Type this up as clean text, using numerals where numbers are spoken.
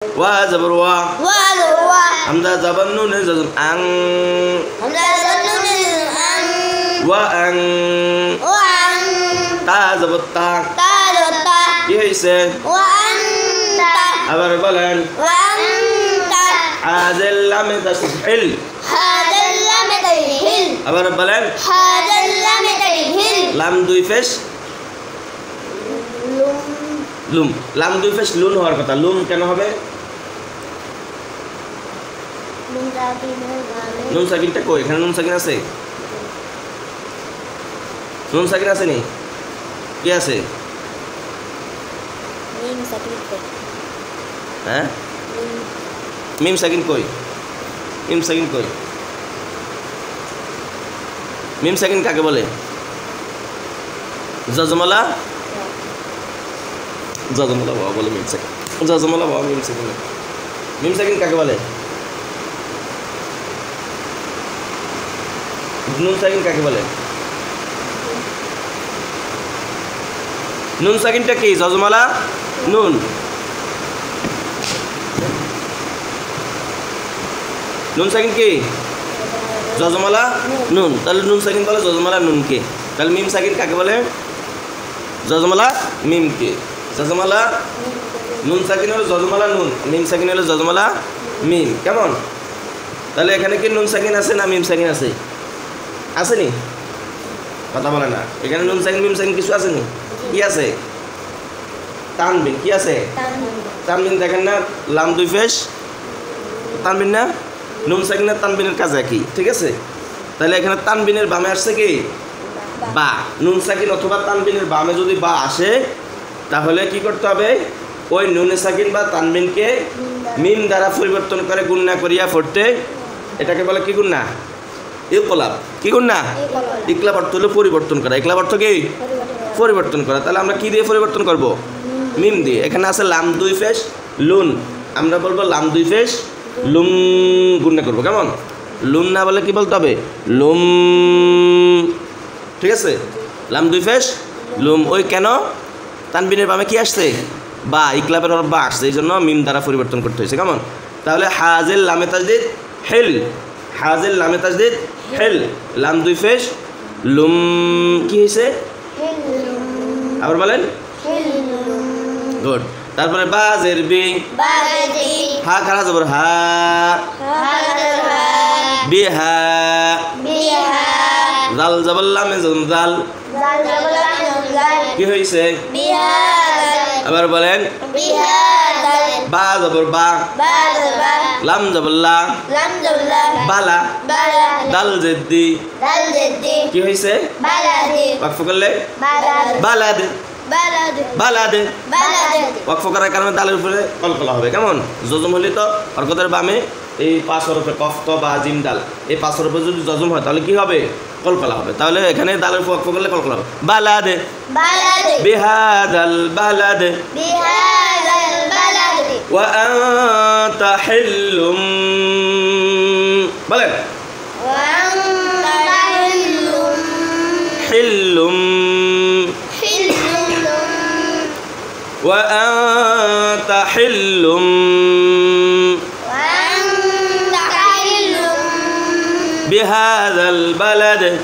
ওয়া জবর ওয়া হামজা জবর নুন জজম আং ওয়া আং তা জবর তা কি হইছে আবার বলেন হাযাল লাম তাসহিল আবার বলেন লাম দুই পেশ লুম লাম দুই পেশ লুন হওয়ার কথা লুম কেন হবে নুন সাকিনটা কই এখানে নুন সাকিন আছে নুন সাকিন আছে নি কি আছে মিম সাকিন হ্যাঁ মিম সাকিন কই মিম সাকিন কই মিম সাকিন কাকে বলে জজমালা জজমালা বাবা বলে মিম সাকিন জজমালা বাবা মিম সাকিন কাকে বলে নুন সাকিন কাকে বলে নুন সাকিনটা কি জজমালা নুন নুন সাকিন কি জজমালা নুন তাহলে নুন সাকিন বলে জজমালা নুনকে তাহলে মিম সাকিন কাকে বলে জজমালা মিমকে জজমালা নুন সাকিন হলো জজমালা নুন মিম সাকিন হলো জজমালা মিম কেমন তাহলে এখানে কি নুন সাকিন আছে না মিম সাকিন আছে আসেনি কথা বলে না এখানে নুন সাকিন মিম সাকিন কিছু আসেনি কি আছে তানবিন কি আছে তানবিন দেখেন না লাম দুই পেশ তানবিন না নুন সাকিনের তানবিনের কাজ একই ঠিক আছে তাহলে এখানে তানবিনের বামে আসছে কি বা নুন সাকিন অথবা তানবিনের বামে যদি বা আসে তাহলে কি করতে হবে ওই নুন সাকিন বা তানবিনকে মিম দ্বারা পরিবর্তন করে গুণনা করিয়া পড়তে এটাকে বলে কি গুণনা ইকলাব কি গুণনা ইকলাব অর্থ হলো পরিবর্তন করা ইকলাব অর্থ কি পরিবর্তন করা তাহলে আমরা কি দিয়ে পরিবর্তন করব মিম দিয়ে এখানে আছে লাম দুই পেশ লুন আমরা বলবো লাম দুই পেশ লুম গুণনা করবো কেমন লুম না বলে কি বলতে হবে লুম ঠিক আছে লাম দুই পেশ লুম ওই কেন তানবিনের বামে কি আসছে বা ইকলাবের বা আসছে এই জন্য মিম দ্বারা পরিবর্তন করতে হয়েছে কেমন তাহলে হাজিল লামে তাজদিদ হেল হাজিল লামে তাজদিদ হেল লাম দুই পেশ লুম কি হয়েছে আবার বলেন গুড তারপরে বাজের বি হা খারা জবর হা বিহা জাল জবর লামে জাল কি হইছে আবার বলেন বা জবর বা লাম জবর লা বালা দাল জেদ্দি কি হইছে ওয়াকফ করলে বালাদ বালাদে ওয়াকফ করার কারণে দালের উপরে কলকলা হবে কেমন জজম হলে তো হরকতের বামে এই পাঁচ হরফে কফ ত বা জিম দাল এই পাঁচ হরফে যদি জজম হয় তাহলে কি হবে কলকলা হবে তাহলে এখানে দালের উপর ওয়াকফ করলে কলকলা হবে বালাদে বিহাদাল বালাদে ওয়া আনতা হিল্লুম বলেন হিল্লুম وأنت حل بهذا البلد